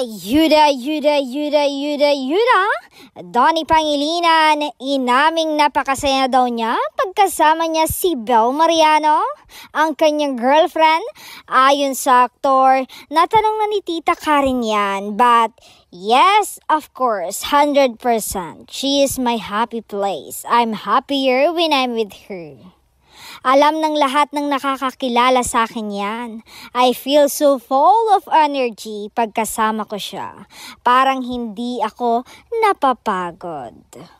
Yuda. Donnie Pangilinan, inaming napakasaya daw niya pagkasama niya si Bel Mariano, ang kanyang girlfriend. Ayon sa aktor, natanong na ni Tita Karen yan, but yes, of course, 100%. She is my happy place. I'm happier when I'm with her. Alam ng lahat ng nakakakilala sa akin yan. I feel so full of energy pagkasama ko siya. Parang hindi ako napapagod.